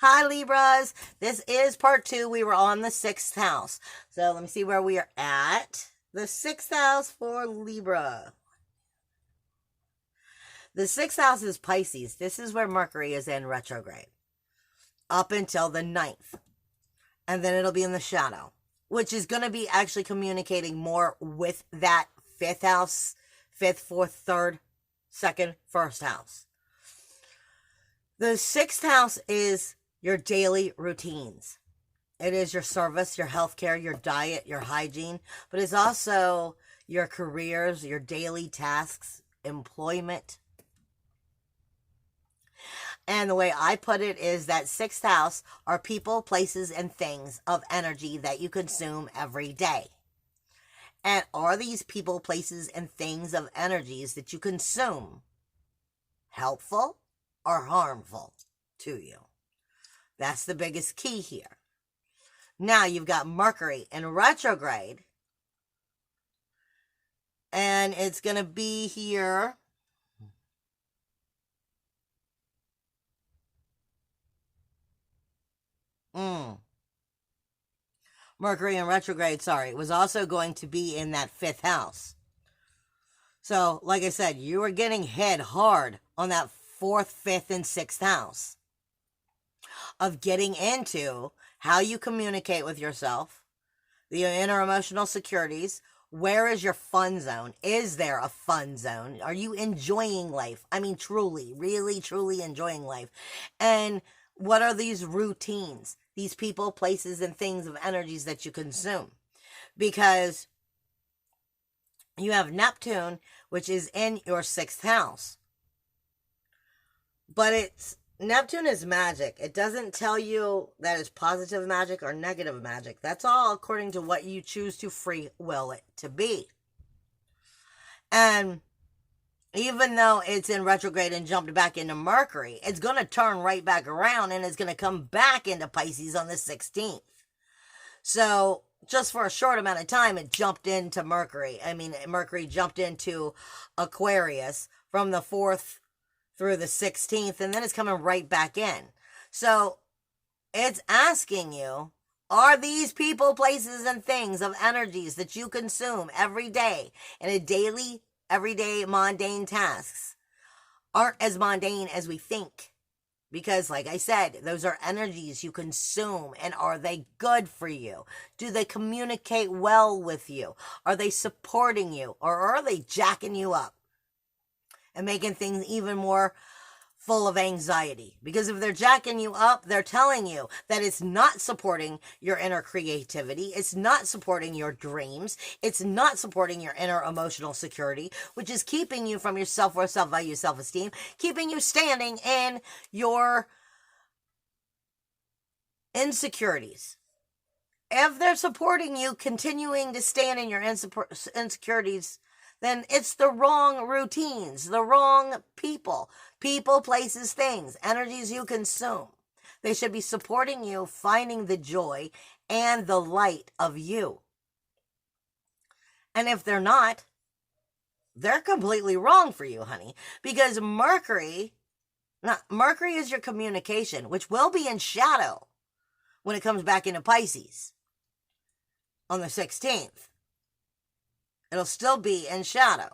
Hi, Libras. This is part 2. We were on the 6th house. So let me see where we are at. The 6th house for Libra. The 6th house is Pisces. This is where Mercury is in retrograde. Up until the 9th. And then it'll be in the shadow. Which is going to be actually communicating more with that 5th house. 5th, 4th, 3rd, 2nd, 1st house. The 6th house is your daily routines. It is your service, your healthcare, your diet, your hygiene, but it's also your careers, your daily tasks, employment. And the way I put it is that 6th house are people, places, and things of energy that you consume every day. And are these people, places, and things of energies that you consume helpful or harmful to you? That's the biggest key here. Now you've got Mercury in retrograde. And it's going to be here. Mercury in retrograde, it was also going to be in that 5th house. So, like I said, you were getting hit hard on that 4th, 5th, and 6th house of getting into how you communicate with yourself, the inner emotional securities. Where is your fun zone? Is there a fun zone? Are you enjoying life? I mean, truly, really, truly enjoying life. And what are these routines? These people, places, and things of energies that you consume. Because you have Neptune, which is in your 6th house. But Neptune is magic. It doesn't tell you that it's positive magic or negative magic. That's all according to what you choose to free will it to be. And even though it's in retrograde and jumped back into Mercury, it's going to turn right back around and it's going to come back into Pisces on the 16th. So just for a short amount of time, it jumped into Mercury. Mercury jumped into Aquarius from the 4th through the 16th, and then it's coming right back in. So it's asking you, are these people, places, and things of energies that you consume every day in a daily, everyday, mundane tasks aren't as mundane as we think? Because, like I said, those are energies you consume, and are they good for you? Do they communicate well with you? Are they supporting you, or are they jacking you up and making things even more full of anxiety? Because if they're jacking you up, they're telling you that it's not supporting your inner creativity. It's not supporting your dreams. It's not supporting your inner emotional security, which is keeping you from your self-worth, self-value, self-esteem, keeping you standing in your insecurities. If they're supporting you continuing to stand in your insecurities, then it's the wrong routines, the wrong people, places, things, energies you consume. They should be supporting you, finding the joy and the light of you. And if they're not, they're completely wrong for you, honey, because Mercury is your communication, which will be in shadow when it comes back into Pisces on the 16th. It'll still be in shadow.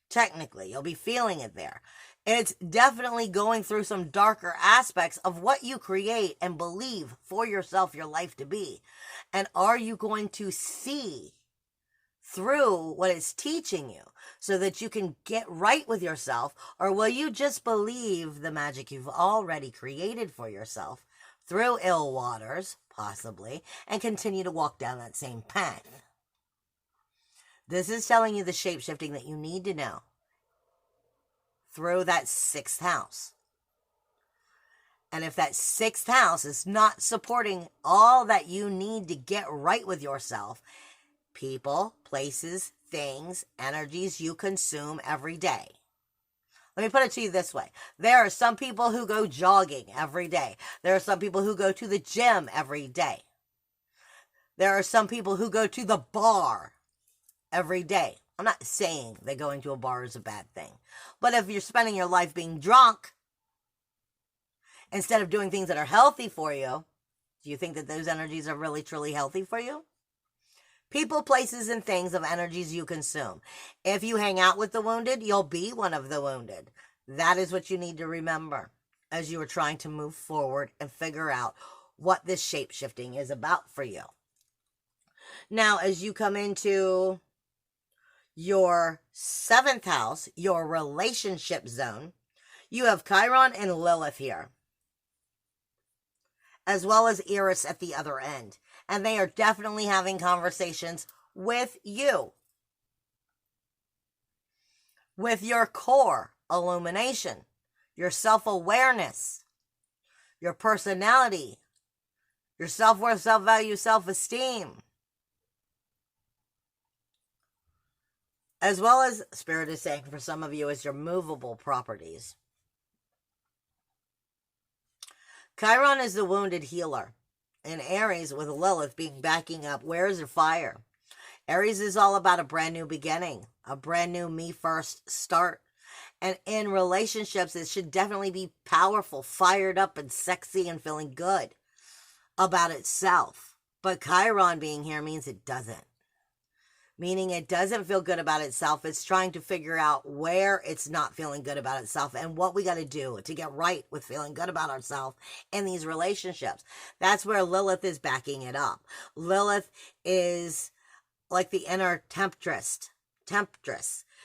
Technically, you'll be feeling it there. It's definitely going through some darker aspects of what you create and believe for yourself, your life to be. And are you going to see through what it's teaching you so that you can get right with yourself? Or will you just believe the magic you've already created for yourself through ill waters, possibly, and continue to walk down that same path? This is telling you the shape-shifting that you need to know through that 6th house. And if that 6th house is not supporting all that you need to get right with yourself, people, places, things, energies you consume every day. Let me put it to you this way. There are some people who go jogging every day. There are some people who go to the gym every day. There are some people who go to the bar every day. I'm not saying that going to a bar is a bad thing. But if you're spending your life being drunk, instead of doing things that are healthy for you. Do you think that those energies are really, truly healthy for you? People, places, and things of energies you consume. If you hang out with the wounded, you'll be one of the wounded. That is what you need to remember as you are trying to move forward and figure out what this shape-shifting is about for you. Now, as you come into your 7th house, your relationship zone, you have Chiron and Lilith here, as well as Eris at the other end. And they are definitely having conversations with you, with your core illumination, your self-awareness, your personality, your self-worth, self-value, self-esteem, as well as, Spirit is saying for some of you, is your movable properties. Chiron is the wounded healer. And Aries, with Lilith being backing up, where is your fire? Aries is all about a brand new beginning, a brand new me first start. And in relationships, it should definitely be powerful, fired up, and sexy, and feeling good about itself. But Chiron being here means it doesn't. Meaning it doesn't feel good about itself. It's trying to figure out where it's not feeling good about itself and what we got to do to get right with feeling good about ourselves in these relationships. That's where Lilith is backing it up. Lilith is like the inner temptress.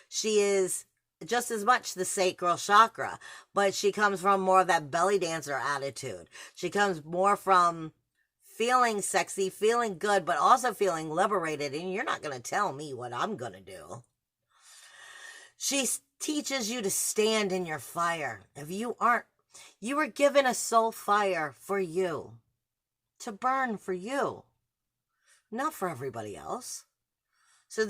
She is just as much the sacral chakra, but she comes from more of that belly dancer attitude. She comes more from feeling sexy, feeling good, but also feeling liberated. And you're not going to tell me what I'm going to do. She teaches you to stand in your fire. If you aren't, you were given a soul fire for you, to burn for you, not for everybody else. So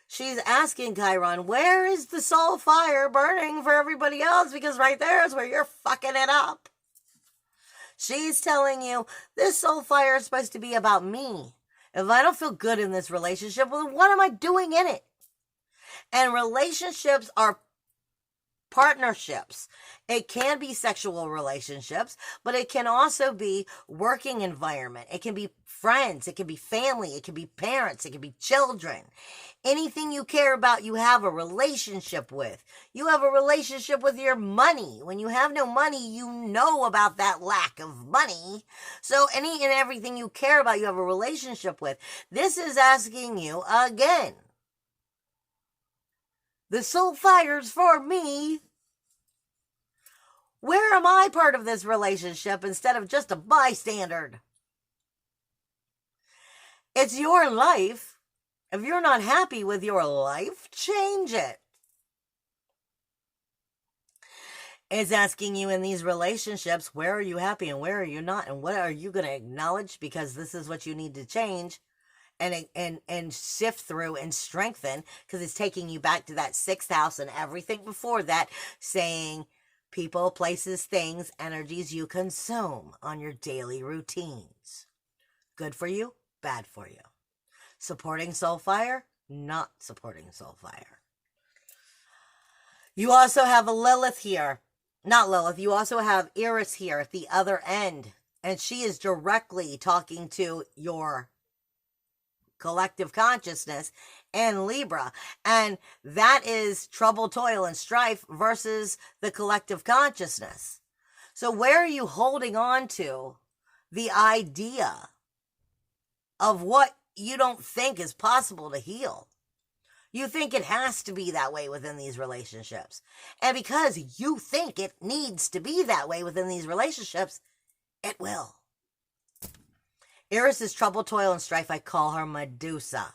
she's asking Chiron, where is the soul fire burning for everybody else? Because right there is where you're fucking it up. She's telling you, this soul fire is supposed to be about me. If I don't feel good in this relationship, well, what am I doing in it? And relationships are partnerships. It can be sexual relationships, but it can also be working environment. It can be friends. It can be family. It can be parents. It can be children. Anything you care about, you have a relationship with. You have a relationship with your money. When you have no money, you know about that lack of money. So any and everything you care about, you have a relationship with. This is asking you again. The soul fire's for me. Where am I part of this relationship instead of just a bystander? It's your life. If you're not happy with your life, change it. It's asking you in these relationships, where are you happy and where are you not? And what are you going to acknowledge? Because this is what you need to change and sift through and strengthen, because it's taking you back to that 6th house and everything before that, saying people, places, things, energies you consume on your daily routines. Good for you, bad for you. Supporting soul fire, not supporting soul fire. You also have a Lilith here. Not Lilith, you also have Eris here at the other end. And she is directly talking to your collective consciousness and Libra. And that is trouble, toil, and strife versus the collective consciousness. So where are you holding on to the idea of what you don't think is possible to heal? You think it has to be that way within these relationships. And because you think it needs to be that way within these relationships, it will. Eris is trouble, toil, and strife. I call her Medusa.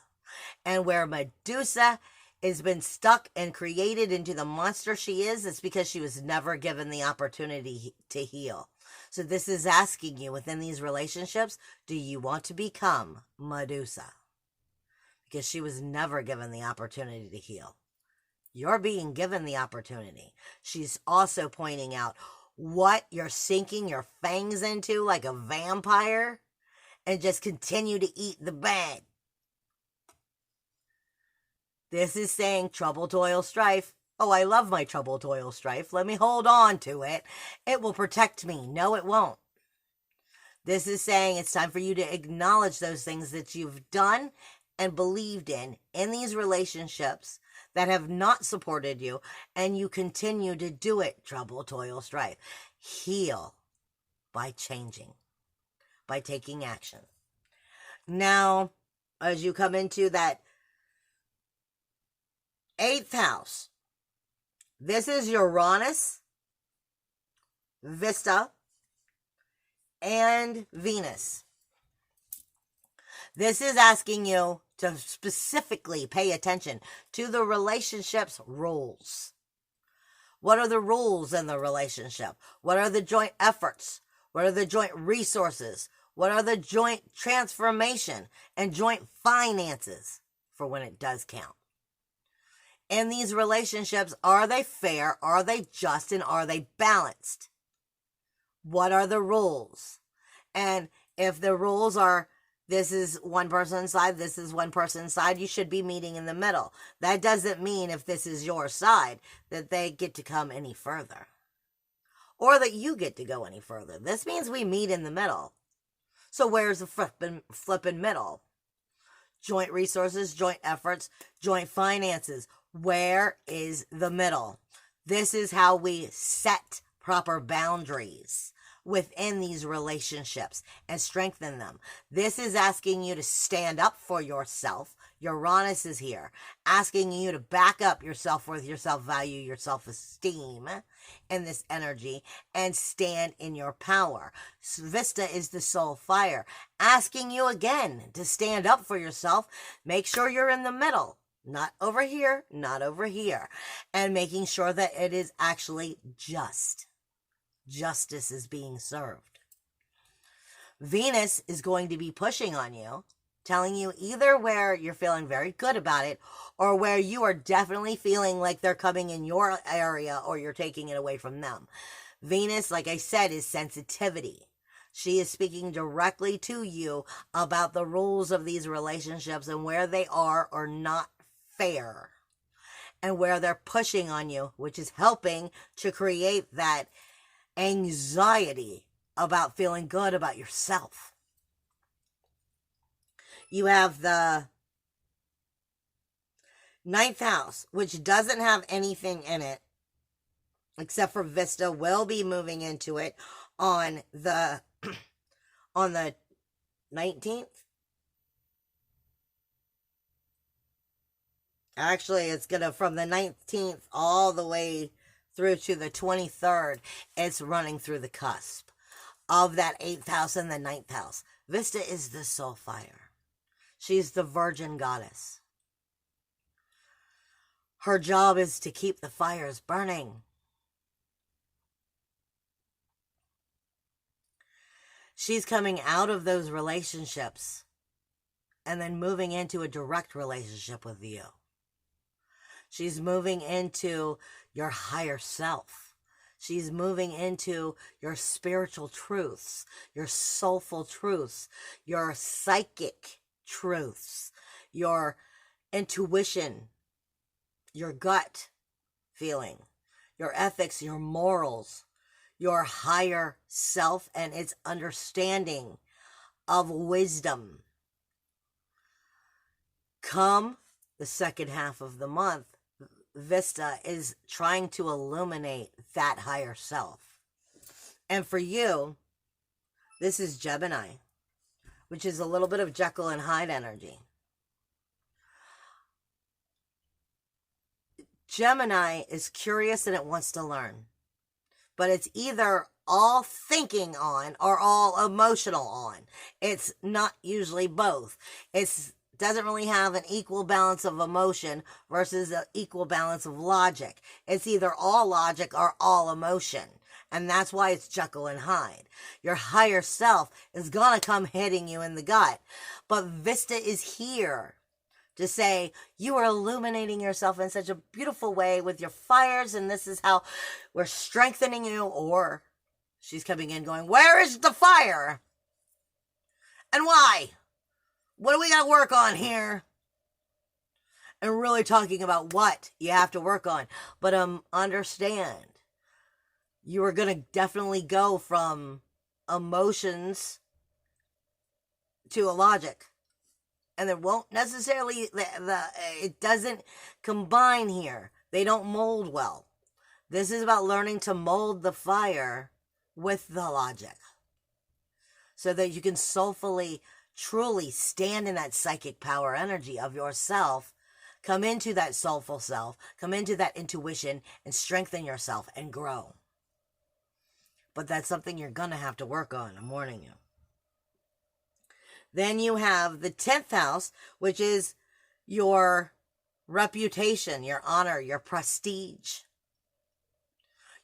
And where Medusa has been stuck and created into the monster she is, it's because she was never given the opportunity to heal. So this is asking you within these relationships, do you want to become Medusa? Because she was never given the opportunity to heal. You're being given the opportunity. She's also pointing out what you're sinking your fangs into like a vampire and just continue to eat the bag. This is saying trouble, toil, strife. Oh, I love my trouble, toil, strife. Let me hold on to it. It will protect me. No, it won't. This is saying it's time for you to acknowledge those things that you've done and believed in these relationships that have not supported you, and you continue to do it. Trouble, toil, strife. Heal by changing, by taking action. Now, as you come into that 8th house, this is Uranus, Vista, and Venus. This is asking you to specifically pay attention to the relationship's rules. What are the rules in the relationship? What are the joint efforts? What are the joint resources? What are the joint transformation and joint finances for when it does count? In these relationships, are they fair? Are they just? And are they balanced? What are the rules? And if the rules are, this is one person's side, this is one person's side, you should be meeting in the middle. That doesn't mean if this is your side that they get to come any further, or that you get to go any further. This means we meet in the middle. So where's the flipping middle? Joint resources, joint efforts, joint finances. Where is the middle? This is how we set proper boundaries within these relationships and strengthen them. This is asking you to stand up for yourself. Uranus is here, asking you to back up your self-worth, your self-value, your self-esteem in this energy and stand in your power. Vista is the soul fire, asking you again to stand up for yourself. Make sure you're in the middle. Not over here, not over here. And making sure that it is actually just. Justice is being served. Venus is going to be pushing on you, telling you either where you're feeling very good about it or where you are definitely feeling like they're coming in your area or you're taking it away from them. Venus, like I said, is sensitivity. She is speaking directly to you about the rules of these relationships and where they are or not fair and where they're pushing on you, which is helping to create that anxiety about feeling good about yourself. You have the 9th house, which doesn't have anything in it except for Vista will be moving into it on the 19th. Actually, it's going to, from the 19th all the way through to the 23rd, it's running through the cusp of that 8th house and the 9th house. Vista is the soul fire. She's the virgin goddess. Her job is to keep the fires burning. She's coming out of those relationships and then moving into a direct relationship with you. She's moving into your higher self. She's moving into your spiritual truths, your soulful truths, your psychic truths, your intuition, your gut feeling, your ethics, your morals, your higher self and its understanding of wisdom. Come the second half of the month, Vista is trying to illuminate that higher self. And for you, this is Gemini, which is a little bit of Jekyll and Hyde energy. Gemini is curious and it wants to learn. But it's either all thinking on or all emotional on. It's not usually both. It doesn't really have an equal balance of emotion versus an equal balance of logic. It's either all logic or all emotion. And that's why it's Jekyll and Hyde. Your higher self is going to come hitting you in the gut. But Vista is here to say, you are illuminating yourself in such a beautiful way with your fires, and this is how we're strengthening you. Or she's coming in going, where is the fire? And why? What do we got to work on here? and really talking about what you have to work on. But understand, you are going to definitely go from emotions to a logic. And it won't necessarily, it doesn't combine here. They don't mold well. This is about learning to mold the fire with the logic, so that you can soulfully, truly stand in that psychic power energy of yourself, come into that soulful self, come into that intuition, and strengthen yourself and grow. But that's something you're going to have to work on, I'm warning you. Then you have the 10th house, which is your reputation, your honor, your prestige,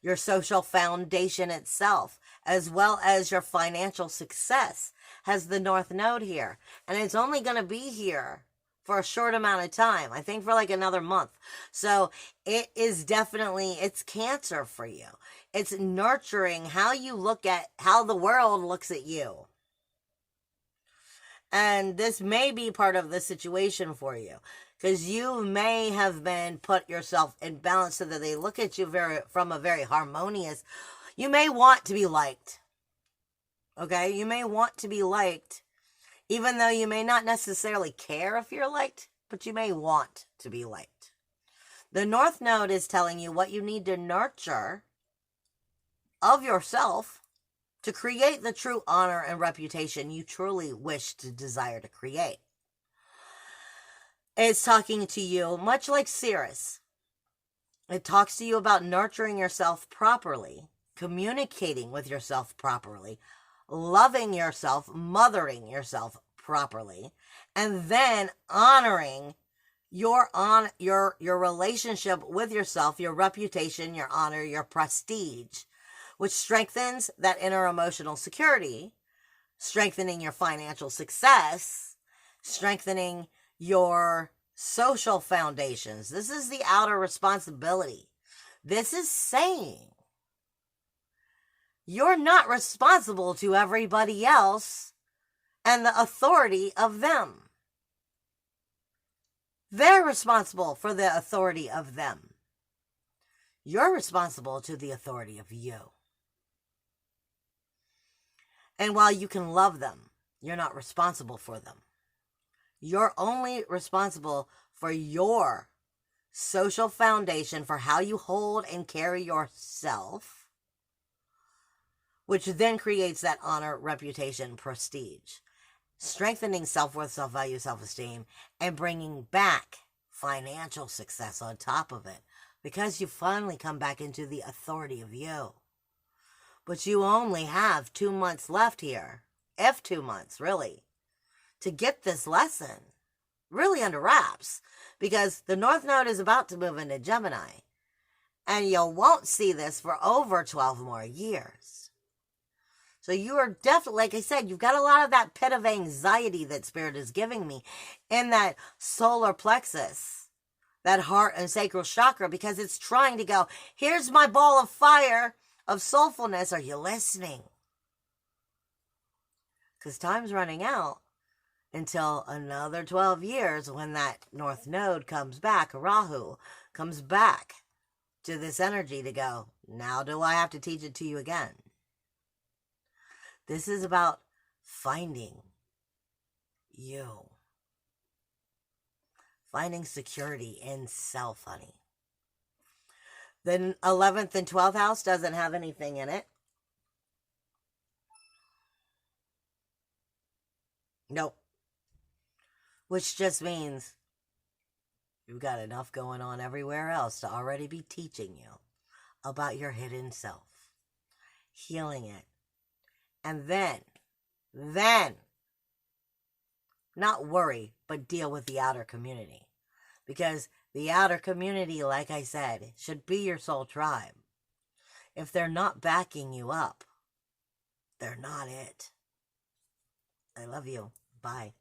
your social foundation itself, as well as your financial success, has the North Node here. And it's only going to be here for a short amount of time. I think for like another month. So it is definitely, it's Cancer for you. It's nurturing how you look at, how the world looks at you. And this may be part of the situation for you, because you may have been put yourself in balance so that they look at you from a very harmonious. You may want to be liked. Okay? You may want to be liked, even though you may not necessarily care if you're liked, but you may want to be liked. The North Node is telling you what you need to nurture of yourself to create the true honor and reputation you truly wish to desire to create. It's talking to you much like Sirius. It talks to you about nurturing yourself properly, communicating with yourself properly, loving yourself, mothering yourself properly, and then honoring your relationship with yourself, your reputation, your honor, your prestige, which strengthens that inner emotional security, strengthening your financial success, strengthening your social foundations. This is the outer responsibility. This is saying you're not responsible to everybody else and the authority of them. They're responsible for the authority of them. You're responsible to the authority of you. And while you can love them, you're not responsible for them. You're only responsible for your social foundation, for how you hold and carry yourself, which then creates that honor, reputation, prestige, strengthening self-worth, self-value, self-esteem, and bringing back financial success on top of it, because you finally come back into the authority of you. But you only have 2 months left here, if 2 months, really, to get this lesson really under wraps, because the North Node is about to move into Gemini, and you won't see this for over 12 more years. So you are definitely, like I said, you've got a lot of that pit of anxiety that Spirit is giving me in that solar plexus, that heart and sacral chakra, because it's trying to go, here's my ball of fire of soulfulness. Are you listening? Because time's running out until another 12 years when that North Node comes back, Rahu comes back to this energy to go, now do I have to teach it to you again? This is about finding you. Finding security in self, honey. The 11th and 12th house doesn't have anything in it. Nope. Which just means you've got enough going on everywhere else to already be teaching you about your hidden self, healing it, and then, not worry, but deal with the outer community. Because the outer community, like I said, should be your soul tribe. If they're not backing you up, they're not it. I love you. Bye.